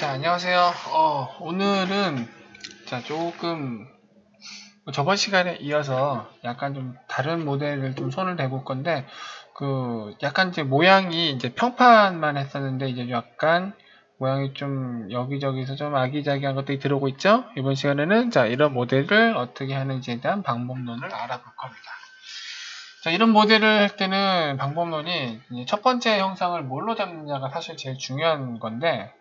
자, 안녕하세요. 오늘은 조금 저번 시간에 이어서 약간 좀 다른 모델을 좀 손을 대볼 건데, 약간 이제 모양이 이제 평판만 했었는데, 이제 약간 모양이 좀 여기저기서 좀 아기자기한 것들이 들어오고 있죠? 이번 시간에는 이런 모델을 어떻게 하는지에 대한 방법론을 알아볼 겁니다. 자, 이런 모델을 할 때는 방법론이 이제 첫 번째 형상을 뭘로 잡느냐가 사실 제일 중요한 건데,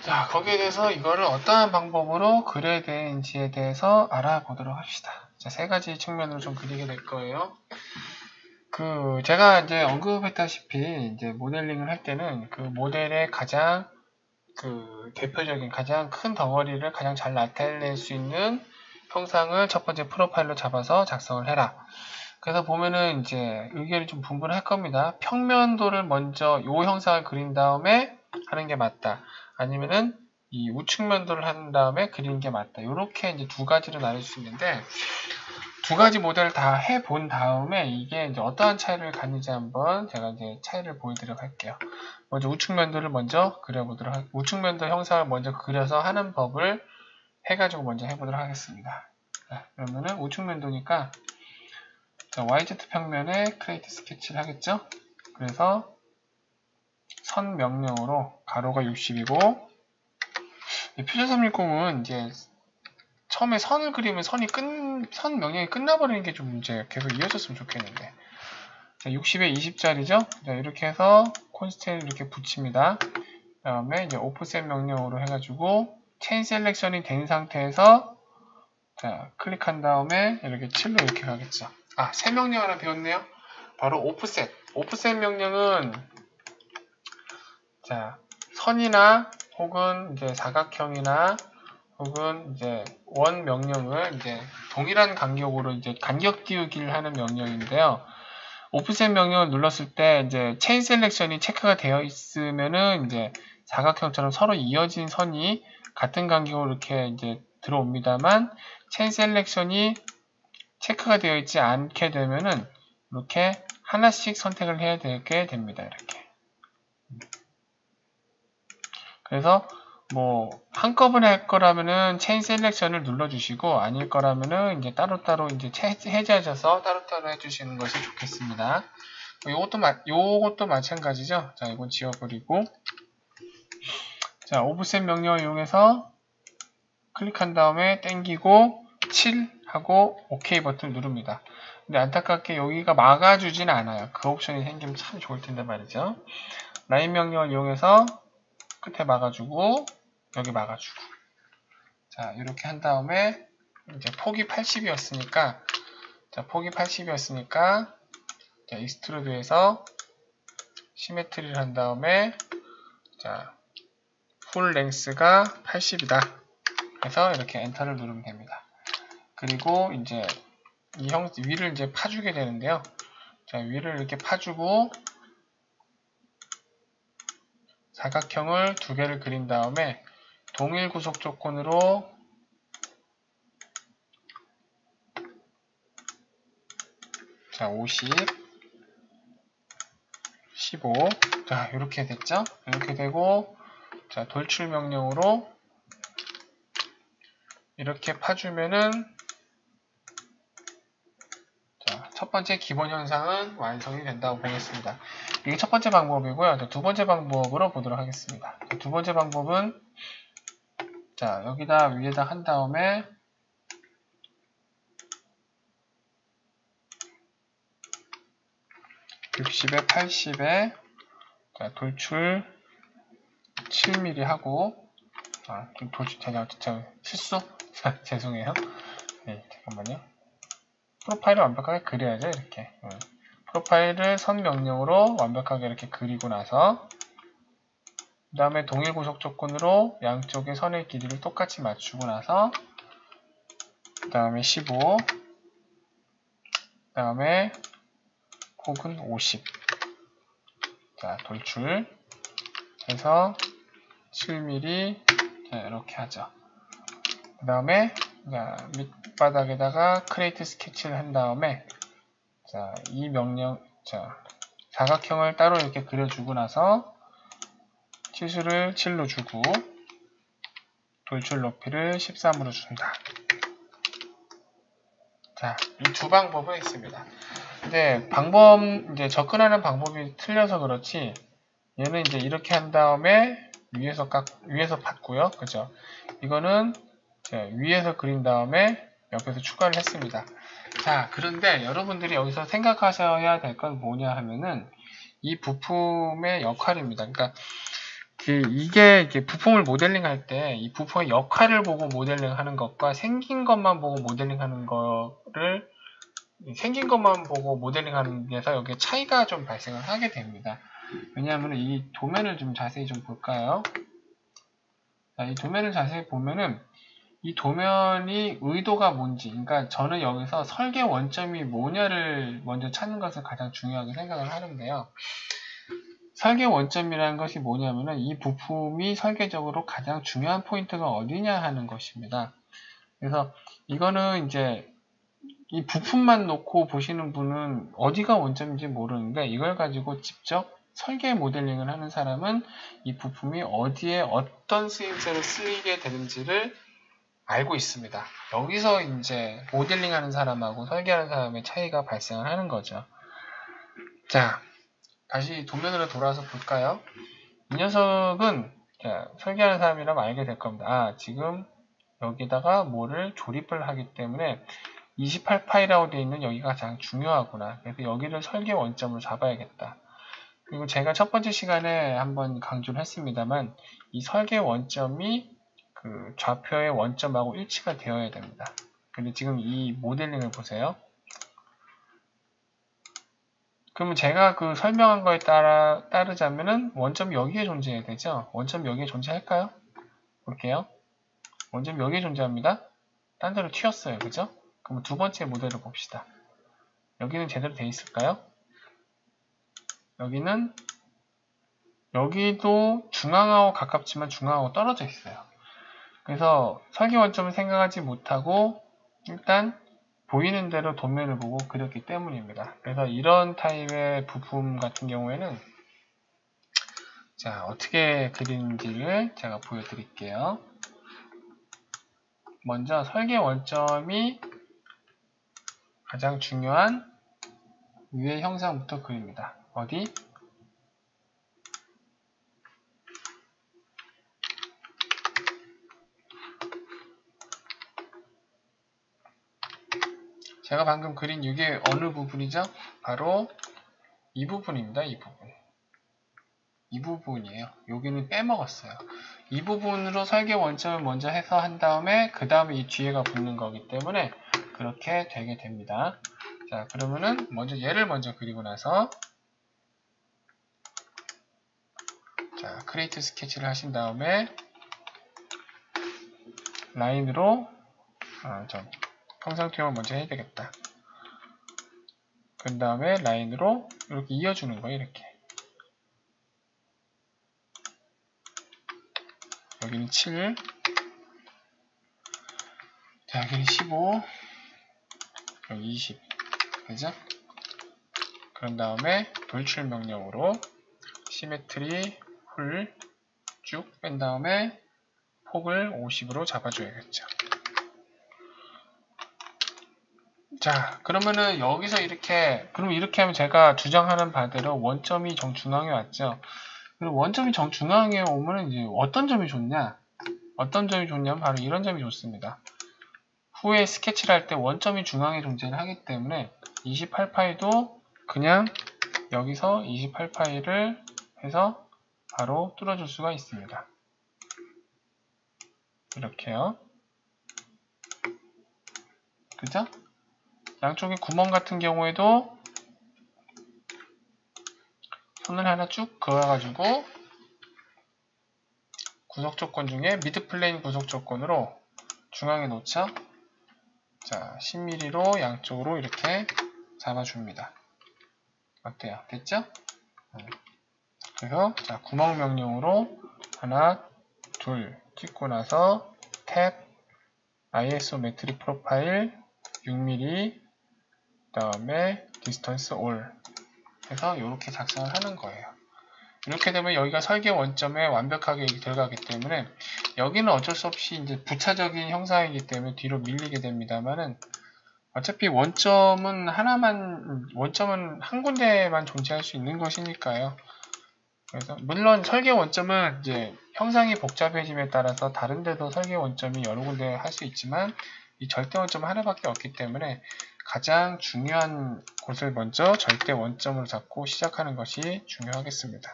자, 거기에 대해서 이거를 어떠한 방법으로 그려야 되는지에 대해서 알아보도록 합시다. 자, 세 가지 측면으로 좀 그리게 될 거예요. 제가 이제 언급했다시피, 이제 모델링을 할 때는 그 모델의 가장 대표적인 가장 큰 덩어리를 가장 잘 나타낼 수 있는 형상을 첫 번째 프로파일로 잡아서 작성을 해라. 그래서 보면은 이제 의견이 좀 분분할 겁니다. 평면도를 먼저 이 형상을 그린 다음에 하는 게 맞다. 아니면은 이 우측면도를 한 다음에 그리는 게 맞다. 이렇게 이제 두 가지로 나눌 수 있는데, 두 가지 모델을 다 해본 다음에 이게 이제 어떠한 차이를 갖는지 한번 제가 이제 차이를 보여드리도록 할게요. 먼저 우측면도를 먼저 그려보도록 우측면도 형상을 먼저 그려서 하는 법을 해가지고 먼저 해보도록 하겠습니다. 자, 그러면은 우측면도니까 YZ 평면에 크리에이트 스케치를 하겠죠? 그래서 선 명령으로 가로가 60이고, 표준 360은 이제 처음에 선을 그리면 선 명령이 끝나버리는 게 좀 이제 계속 이어졌으면 좋겠는데. 자, 60에 20짜리죠? 자, 이렇게 해서 콘스트를 이렇게 붙입니다. 그 다음에 이제 오프셋 명령으로 해가지고 체인 셀렉션이 된 상태에서 자, 클릭한 다음에 이렇게 7로 이렇게 가겠죠. 아, 새 명령 하나 배웠네요. 바로 오프셋. 오프셋 명령은 자, 선이나 혹은 이제 사각형이나 혹은 이제 원 명령을 이제 동일한 간격으로 이제 간격 띄우기를 하는 명령인데요. 오프셋 명령을 눌렀을 때 이제 체인 셀렉션이 체크가 되어 있으면은 이제 사각형처럼 서로 이어진 선이 같은 간격으로 이렇게 이제 들어옵니다만, 체인 셀렉션이 체크가 되어 있지 않게 되면은 이렇게 하나씩 선택을 해야 되게 됩니다. 이렇게. 그래서 뭐 한꺼번에 할 거라면은 체인 셀렉션을 눌러주시고, 아닐 거라면은 이제 따로따로 이제 해제하셔서 따로따로 해주시는 것이 좋겠습니다. 요것도 마찬가지죠. 자, 이건 지워버리고, 자, 오프셋 명령을 이용해서 클릭한 다음에 땡기고 7 하고 OK 버튼을 누릅니다. 근데 안타깝게 여기가 막아주진 않아요. 그 옵션이 생기면 참 좋을 텐데 말이죠. 라인 명령을 이용해서 끝에 막아주고 여기 막아주고, 자, 이렇게 한 다음에 이제 폭이 80이었으니까 자, 익스트루드에서 시메트리를 한 다음에 자, 풀 랭스가 80이다. 그래서 이렇게 엔터를 누르면 됩니다. 그리고 이제 위를 이제 파주게 되는데요. 자, 위를 이렇게 파주고 사각형을 두 개를 그린 다음에 동일 구속 조건으로 자, 50, 15, 자, 이렇게 됐죠? 이렇게 되고, 자, 돌출 명령으로 이렇게 파주면은 자, 첫 번째 기본 현상은 완성이 된다고 보겠습니다. 이게 첫 번째 방법이고요. 두 번째 방법으로 보도록 하겠습니다. 두 번째 방법은 자, 여기다 위에다 한 다음에 (60에) (80에) 자, 돌출 7mm 하고, 좀 실수? 죄송해요. 네, 잠깐만요. 프로파일을 완벽하게 그려야죠. 이렇게 프로파일을 선 명령으로 완벽하게 이렇게 그리고 나서 그 다음에 동일 구속 조건으로 양쪽의 선의 길이를 똑같이 맞추고 나서 그 다음에 15, 그 다음에 혹은 50, 자, 돌출 해서 7mm, 자, 이렇게 하죠. 그 다음에 밑바닥에다가 크리에이트 스케치를 한 다음에 자, 이 명령, 자, 사각형을 따로 이렇게 그려주고 나서 치수를 7로 주고 돌출 높이를 13으로 준다. 자, 이 두 방법은 있습니다. 근데 이제 접근하는 방법이 틀려서 그렇지, 얘는 이제 이렇게 한 다음에 위에서 받고요. 그죠? 이거는 위에서 그린 다음에 옆에서 추가를 했습니다. 자, 그런데 여러분들이 여기서 생각하셔야 될 건 뭐냐 하면은 이 부품의 역할입니다. 그러니까 이게 부품을 모델링 할 때 이 부품의 역할을 보고 모델링 하는 것과 생긴 것만 보고 모델링 하는 거를 생긴 것만 보고 모델링 하는 데서 여기에 차이가 좀 발생을 하게 됩니다. 왜냐하면 이 도면을 좀 자세히 좀 볼까요? 자, 이 도면을 자세히 보면은 이 도면이 의도가 뭔지, 그러니까 저는 여기서 설계 원점이 뭐냐를 먼저 찾는 것을 가장 중요하게 생각을 하는데요. 설계 원점이라는 것이 뭐냐면은 이 부품이 설계적으로 가장 중요한 포인트가 어디냐 하는 것입니다. 그래서 이거는 이제 이 부품만 놓고 보시는 분은 어디가 원점인지 모르는데, 이걸 가지고 직접 설계 모델링을 하는 사람은 이 부품이 어디에 어떤 쓰임새로 쓰이게 되는지를 알고 있습니다. 여기서 이제 모델링하는 사람하고 설계하는 사람의 차이가 발생을 하는 거죠. 자, 다시 도면으로 돌아서 볼까요? 이 녀석은 설계하는 사람이라면 알게 될 겁니다. 아, 지금 여기다가 뭐를 조립을 하기 때문에 28파이라고 되어 있는 여기가 가장 중요하구나. 그래서 여기를 설계 원점으로 잡아야겠다. 그리고 제가 첫 번째 시간에 한번 강조를 했습니다만, 이 설계 원점이 그 좌표의 원점하고 일치가 되어야 됩니다. 근데 지금 이 모델링을 보세요. 그러면 제가 그 설명한 거에 따르자면은 원점이 여기에 존재해야 되죠. 원점이 여기에 존재할까요? 볼게요. 원점이 여기에 존재합니다. 딴 데로 튀었어요. 그죠? 그럼 두 번째 모델을 봅시다. 여기는 제대로 돼 있을까요? 여기도 중앙하고 가깝지만 중앙하고 떨어져 있어요. 그래서 설계 원점을 생각하지 못하고 일단 보이는 대로 도면을 보고 그렸기 때문입니다. 그래서 이런 타입의 부품 같은 경우에는 자, 어떻게 그리는지를 제가 보여드릴게요. 먼저 설계 원점이 가장 중요한 위의 형상부터 그립니다. 어디? 제가 방금 그린 이게 어느 부분이죠? 바로 이 부분입니다. 이 부분. 이 부분이에요. 여기는 빼먹었어요. 이 부분으로 설계 원점을 먼저 해서 한 다음에 그 다음에 이 뒤에가 붙는 거기 때문에 그렇게 되게 됩니다. 자, 그러면은 먼저 얘를 먼저 그리고 나서 자, 크리에이트 스케치를 하신 다음에 라인으로 평상 투영을 먼저 해야 되겠다. 그 다음에 라인으로 이렇게 이어주는 거예요. 이렇게. 여기는 7, 자, 여기는 15, 여기 20, 그죠? 그런 다음에 돌출 명령으로 시메트리 훌 쭉 뺀 다음에 폭을 50으로 잡아줘야겠죠. 자, 그러면은 여기서 그럼 이렇게 하면 제가 주장하는 바대로 원점이 정중앙에 왔죠. 그리고 원점이 정중앙에 오면은 이제 어떤 점이 좋냐? 어떤 점이 좋냐면 바로 이런 점이 좋습니다. 후에 스케치를 할 때 원점이 중앙에 존재를 하기 때문에 28파이도 그냥 여기서 28파이를 해서 바로 뚫어줄 수가 있습니다. 이렇게요. 그죠? 양쪽에 구멍 같은 경우에도 손을 하나 쭉 그어가지고 구속 조건 중에 미드 플레인 구속 조건으로 중앙에 놓죠. 자, 10mm로 양쪽으로 이렇게 잡아줍니다. 어때요? 됐죠? 그래서 자, 구멍 명령으로 하나, 둘 찍고 나서 탭 ISO 메트릭 프로파일 6mm 그 다음에 디스턴스 올 해서 이렇게 작성을 하는 거예요. 이렇게 되면 여기가 설계 원점에 완벽하게 들어가기 때문에 여기는 어쩔 수 없이 이제 부차적인 형상이기 때문에 뒤로 밀리게 됩니다만은 어차피 원점은 한 군데만 존재할 수 있는 것이니까요. 그래서 물론 설계 원점은 이제 형상이 복잡해짐에 따라서 다른 데도 설계 원점이 여러 군데 할 수 있지만 이 절대 원점은 하나밖에 없기 때문에 가장 중요한 곳을 먼저 절대 원점으로 잡고 시작하는 것이 중요하겠습니다.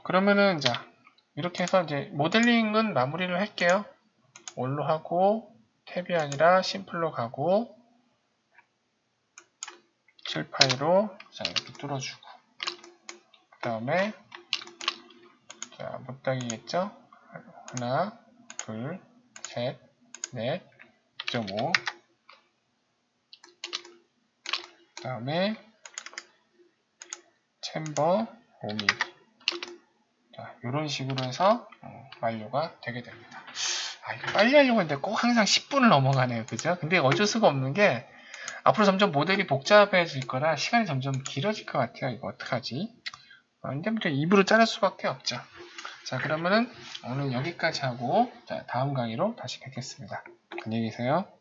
그러면은 자 이렇게 해서 이제 모델링은 마무리를 할게요. 올로 하고 탭이 아니라 심플로 가고 7파이로 자 이렇게 뚫어주고 그 다음에 자 못따기겠죠? 하나, 둘, 셋, 넷, 2.5 그 다음에 챔버 5mm 자 이런 식으로 해서 완료가 되게 됩니다. 이거 빨리 하려고 했는데 꼭 항상 10분을 넘어가네요. 그죠? 근데 어쩔 수가 없는 게 앞으로 점점 모델이 복잡해질 거라 시간이 점점 길어질 것 같아요. 이거 어떡하지? 근데 입으로 자를 수밖에 없죠. 자, 그러면은 오늘 여기까지 하고 자, 다음 강의로 다시 뵙겠습니다. 안녕히 계세요.